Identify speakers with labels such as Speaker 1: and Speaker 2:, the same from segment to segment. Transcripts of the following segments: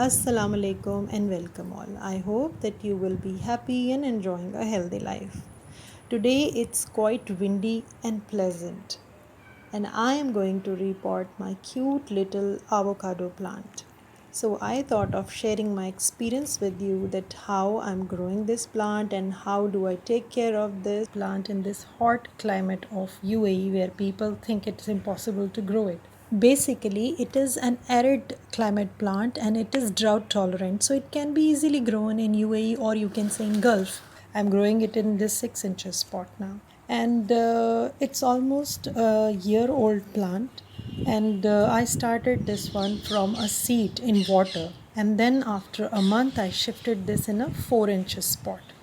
Speaker 1: Assalamu alaikum and welcome all. I hope that you will be happy and enjoying a healthy life. Today it's quite windy and pleasant, and I am going to report my cute little avocado plant. So I thought of sharing my experience with you that how I'm growing this plant and how do I take care of this plant in this hot climate of UAE where people think it's impossible to grow it. Basically, it is an arid climate plant and it is drought tolerant, so it can be easily grown in UAE or you can say in Gulf. I'm growing it in this 6 inches pot now, and it's almost a year old plant. And I started this one from a seed in water, and then after a month, I shifted this in a 4 inches pot.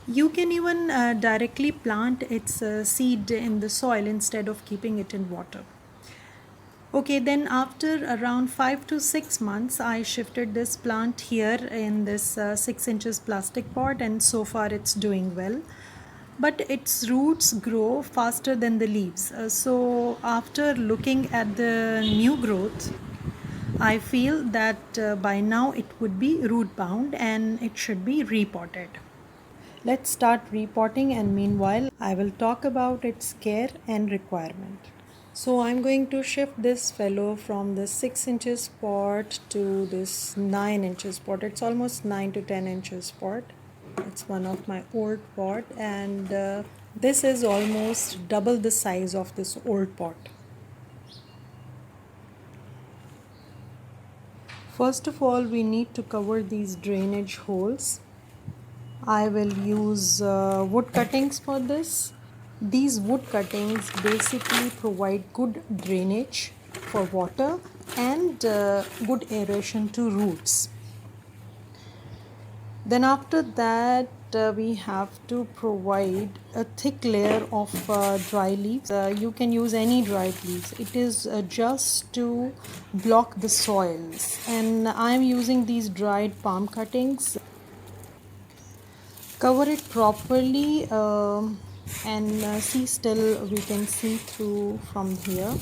Speaker 1: You can even directly plant its seed in the soil instead of keeping it in water. Okay, then after around 5 to 6 months, I shifted this plant here in this 6 inches plastic pot, and so far it's doing well. But its roots grow faster than the leaves. So, after looking at the new growth, I feel that by now it would be root bound and it should be repotted. Let's start repotting, and meanwhile, I will talk about its care and requirement. So I'm going to shift this fellow from the 6 inches pot to this 9 inches pot. It's almost 9 to 10 inches pot. It's one of my old pot, and this is almost double the size of this old pot. First of all, we need to cover these drainage holes. I will use wood cuttings for this. These wood cuttings basically provide good drainage for water and good aeration to roots. Then after that, we have to provide a thick layer of dry leaves. You can use any dried leaves. It is just to block the soils, and I am using these dried palm cuttings. Cover it properly, and see, still we can see through from here.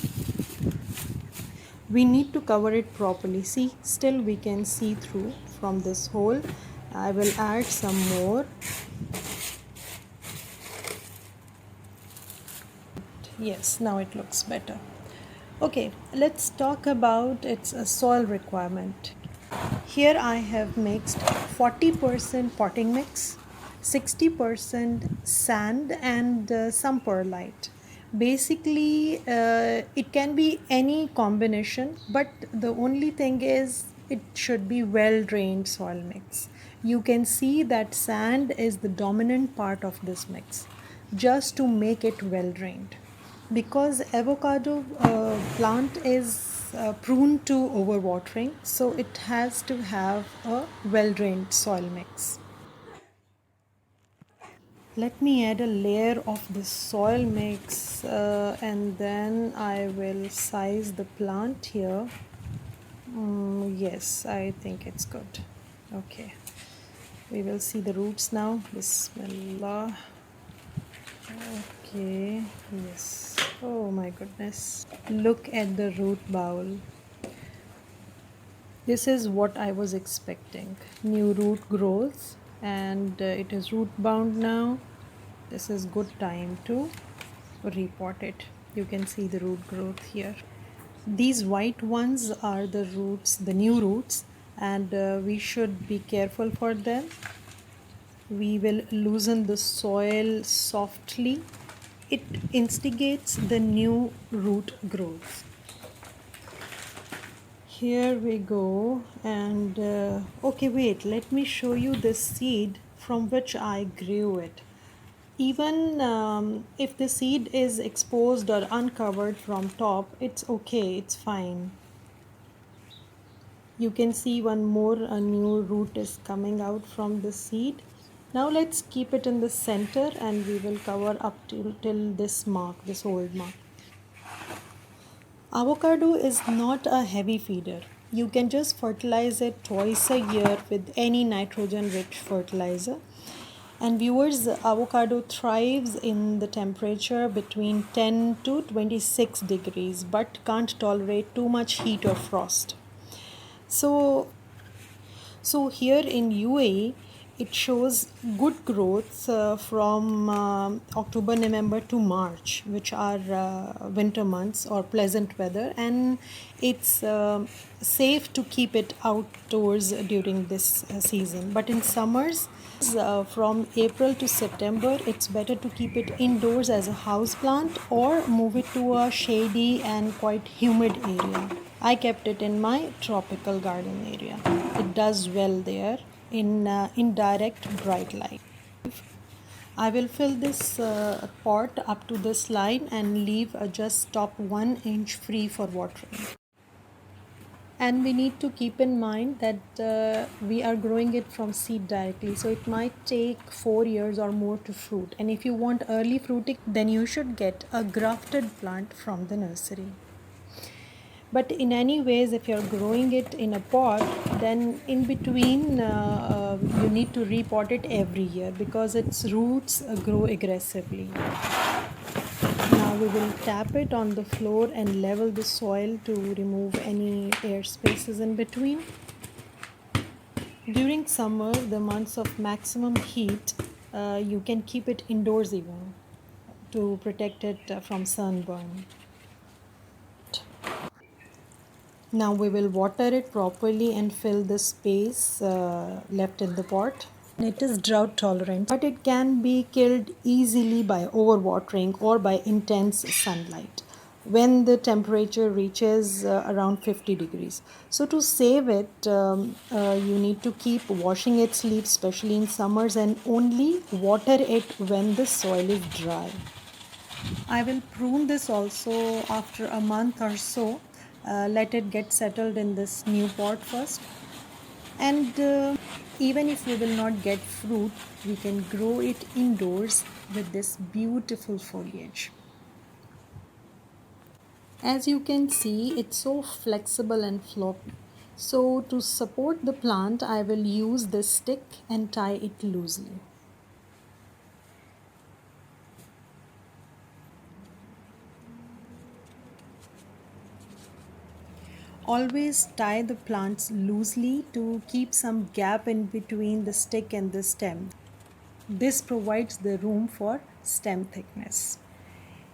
Speaker 1: We need to cover it properly. See, still we can see through from this hole. I will add some more. Yes, now it looks better. Okay, let's talk about its soil requirement. Here I have mixed 40% potting mix, 60% sand, and some perlite. Basically, it can be any combination, but the only thing is it should be well drained soil mix. You can see that sand is the dominant part of this mix just to make it well drained, because avocado plant is prone to overwatering, so it has to have a well drained soil mix. Let me add a layer of this soil mix, and then I will size the plant here. Yes, I think it's good. Okay, we will see the roots now. Bismillah. Okay, yes. Oh my goodness. Look at the root bowl. This is what I was expecting. New root growth, and it is root bound now. This is good time to repot it. You can see the root growth here. These white ones are the roots, the new roots, and we should be careful for them. We will loosen the soil softly. It instigates the new root growth. Here we go, and okay, wait, let me show you the seed from which I grew it. Even if the seed is exposed or uncovered from top, it's okay, it's fine. You can see one more, a new root is coming out from the seed. Now let's keep it in the center, and we will cover up till this mark, this old mark. Avocado is not a heavy feeder. You can just fertilize it twice a year with any nitrogen rich fertilizer. And viewers, avocado thrives in the temperature between 10 to 26 degrees but can't tolerate too much heat or frost. So So here in UAE, it shows good growth from October, November to March, which are winter months or pleasant weather, and it's safe to keep it outdoors during this season. But in summers, from April to September, it's better to keep it indoors as a house plant or move it to a shady and quite humid area. I kept it in my tropical garden area. It does well there in indirect bright light. I will fill this pot up to this line and leave just top 1 inch free for watering. And we need to keep in mind that we are growing it from seed directly, so it might take 4 years or more to fruit. And if you want early fruiting, then you should get a grafted plant from the nursery. But in any ways, if you're growing it in a pot, then in between you need to repot it every year because its roots grow aggressively. Now we will tap it on the floor and level the soil to remove any air spaces in between. During summer, the months of maximum heat, you can keep it indoors even to protect it from sunburn. Now we will water it properly and fill the space left in the pot. It is drought tolerant, but it can be killed easily by overwatering or by intense sunlight when the temperature reaches around 50 degrees. So to save it, you need to keep washing its leaves, especially in summers, and only water it when the soil is dry. I will prune this also after a month or so. Let it get settled in this new pot first. And even if we will not get fruit, we can grow it indoors with this beautiful foliage. As you can see, it's so flexible and floppy. So to support the plant, I will use this stick and tie it loosely. Always tie the plants loosely to keep some gap in between the stick and the stem. This provides the room for stem thickness.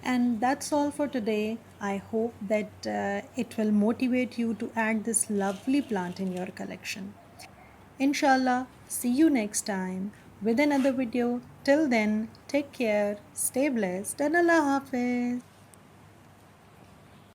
Speaker 1: And that's all for today. I hope that it will motivate you to add this lovely plant in your collection. Inshallah, see you next time with another video. Till then, take care, stay blessed, and Allah Hafiz.